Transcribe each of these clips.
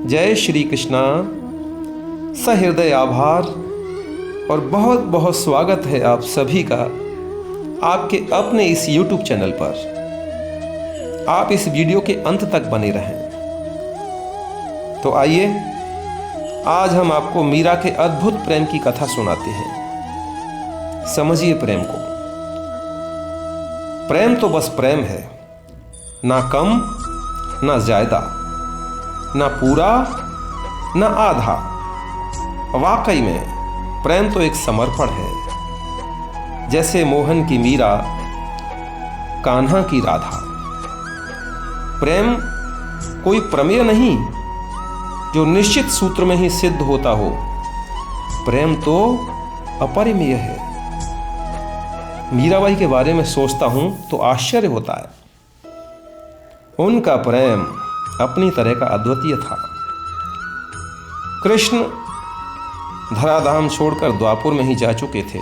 जय श्री कृष्णा। सहृदय आभार और बहुत बहुत स्वागत है आप सभी का आपके अपने इस YouTube चैनल पर। आप इस वीडियो के अंत तक बने रहें। तो आइए आज हम आपको मीरा के अद्भुत प्रेम की कथा सुनाते हैं। समझिए प्रेम को। प्रेम तो बस प्रेम है, ना कम ना ज्यादा, ना पूरा ना आधा। वाकई में प्रेम तो एक समर्पण है, जैसे मोहन की मीरा, कान्हा की राधा। प्रेम कोई प्रमेय नहीं जो निश्चित सूत्र में ही सिद्ध होता हो। प्रेम तो अपरिमेय है। मीराबाई के बारे में सोचता हूं तो आश्चर्य होता है। उनका प्रेम अपनी तरह का अद्वितीय था। कृष्ण धराधाम छोड़कर द्वापुर में ही जा चुके थे।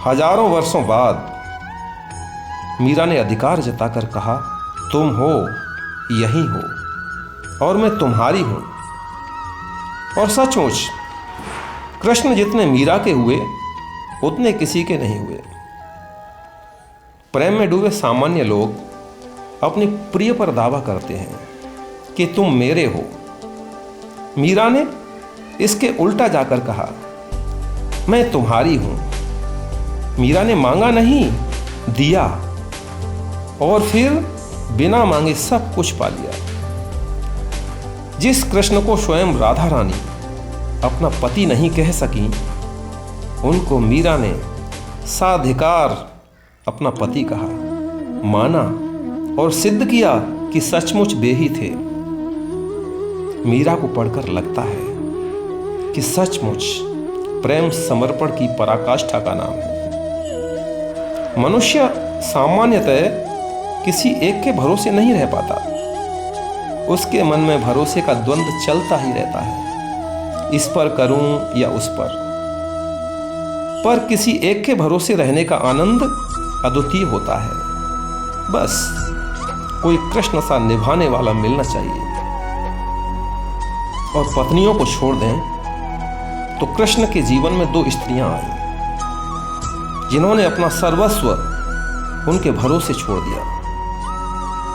हजारों वर्षों बाद मीरा ने अधिकार जताकर कहा, तुम हो, यही हो और मैं तुम्हारी हूं। और सचमुच कृष्ण जितने मीरा के हुए उतने किसी के नहीं हुए। प्रेम में डूबे सामान्य लोग अपनी प्रिय पर दावा करते हैं कि तुम मेरे हो। मीरा ने इसके उल्टा जाकर कहा, मैं तुम्हारी हूं। मीरा ने मांगा नहीं, दिया, और फिर बिना मांगे सब कुछ पा लिया। जिस कृष्ण को स्वयं राधा रानी अपना पति नहीं कह सकी, उनको मीरा ने साधिकार अपना पति कहा, माना और सिद्ध किया कि सचमुच वे ही थे। मीरा को पढ़कर लगता है कि सचमुच प्रेम समर्पण की पराकाष्ठा का नाम है। मनुष्य सामान्यतः किसी एक के भरोसे नहीं रह पाता। उसके मन में भरोसे का द्वंद्व चलता ही रहता है, इस पर करूं या उस पर किसी एक के भरोसे रहने का आनंद अद्वितीय होता है। बस कोई कृष्ण सा निभाने वाला मिलना चाहिए। और पत्नियों को छोड़ दें तो कृष्ण के जीवन में 2 स्त्रियां आईं जिन्होंने अपना सर्वस्व उनके भरोसे छोड़ दिया।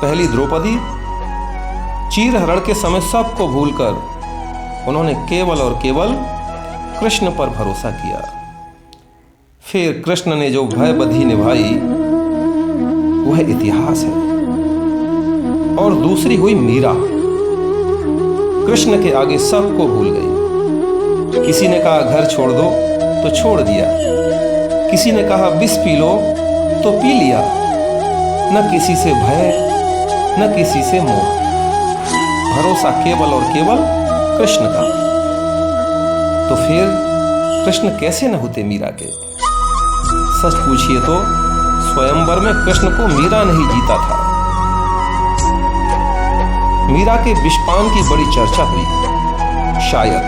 पहली द्रौपदी, चीरहरण के समय सबको भूलकर उन्होंने केवल और केवल कृष्ण पर भरोसा किया। फिर कृष्ण ने जो भयबधी निभाई वह इतिहास है। और दूसरी हुई मीरा, कृष्ण के आगे सबको भूल गई। किसी ने कहा घर छोड़ दो तो छोड़ दिया, किसी ने कहा विष पी लो तो पी लिया। न किसी से भय न किसी से मोह, भरोसा केवल और केवल कृष्ण का। तो फिर कृष्ण कैसे न होते मीरा के? सच पूछिए तो स्वयंवर में कृष्ण को मीरा नहीं जीता था। मीरा के विषपान की बड़ी चर्चा हुई। शायद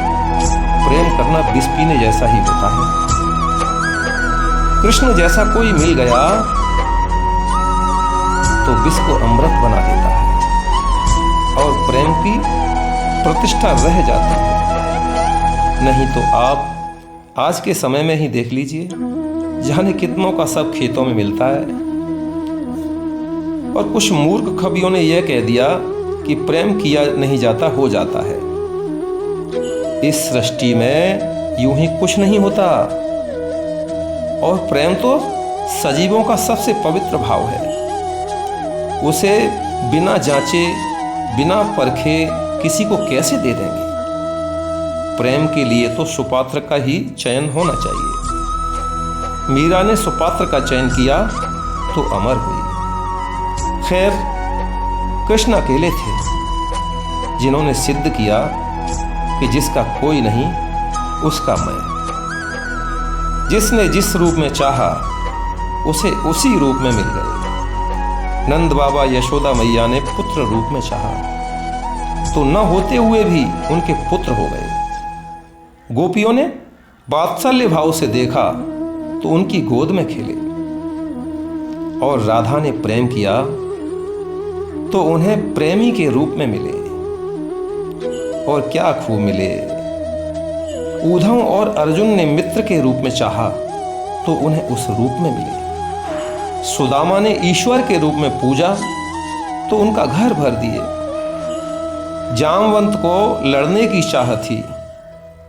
प्रेम करना विष पीने जैसा ही होता है। कृष्ण जैसा कोई मिल गया तो विष को अमृत बना देता है और प्रेम की प्रतिष्ठा रह जाती है। नहीं तो आप आज के समय में ही देख लीजिए, जाने कितनों का सब खेतों में मिलता है। और कुछ मूर्ख कवियों ने यह कह दिया कि प्रेम किया नहीं जाता, हो जाता है। इस सृष्टि में यूं ही कुछ नहीं होता। और प्रेम तो सजीवों का सबसे पवित्र भाव है। उसे बिना जांचे बिना परखे किसी को कैसे दे देंगे? प्रेम के लिए तो सुपात्र का ही चयन होना चाहिए। मीरा ने सुपात्र का चयन किया तो अमर हुई। खैर, कृष्ण अकेले थे जिन्होंने सिद्ध किया कि जिसका कोई नहीं उसका मैं। जिसने जिस रूप में चाहा उसे उसी रूप में मिल गए। नंद बाबा यशोदा मैया ने पुत्र रूप में चाहा तो न होते हुए भी उनके पुत्र हो गए। गोपियों ने वात्सल्य भाव से देखा तो उनकी गोद में खेले। और राधा ने प्रेम किया तो उन्हें प्रेमी के रूप में मिले। और क्या खूब मिले। उद्धव और अर्जुन ने मित्र के रूप में चाहा तो उन्हें उस रूप में मिले। सुदामा ने ईश्वर के रूप में पूजा तो उनका घर भर दिए। जामवंत को लड़ने की चाह थी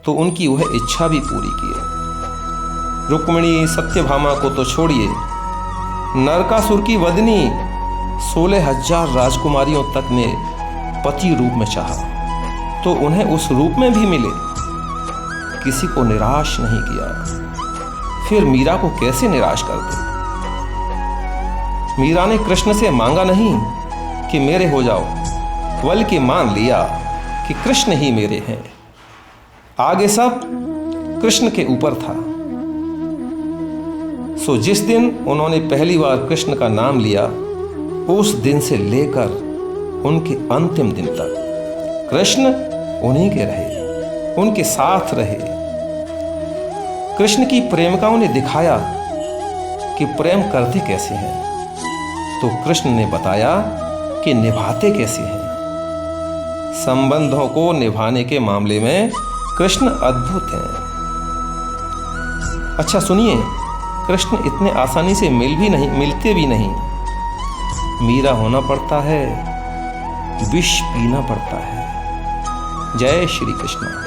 तो उनकी वह इच्छा भी पूरी किए। रुक्मिणी सत्यभामा को तो छोड़िए, नरकासुर की वदनी 16,000 राजकुमारियों तक ने पति रूप में चाहा तो उन्हें उस रूप में भी मिले। किसी को निराश नहीं किया। फिर मीरा को कैसे निराश कर दे। मीरा ने कृष्ण से मांगा नहीं कि मेरे हो जाओ, बल्कि मान लिया कि कृष्ण ही मेरे हैं। आगे सब कृष्ण के ऊपर था। सो जिस दिन उन्होंने पहली बार कृष्ण का नाम लिया, उस दिन से लेकर उनके अंतिम दिन तक कृष्ण उन्हीं के रहे, उनके साथ रहे। कृष्ण की प्रेमिकाओं ने दिखाया कि प्रेम करते कैसे हैं, तो कृष्ण ने बताया कि निभाते कैसे हैं। संबंधों को निभाने के मामले में कृष्ण अद्भुत हैं। अच्छा सुनिए, कृष्ण इतने आसानी से मिलते भी नहीं। मीरा होना पड़ता है, विष पीना पड़ता है। जय श्री कृष्ण।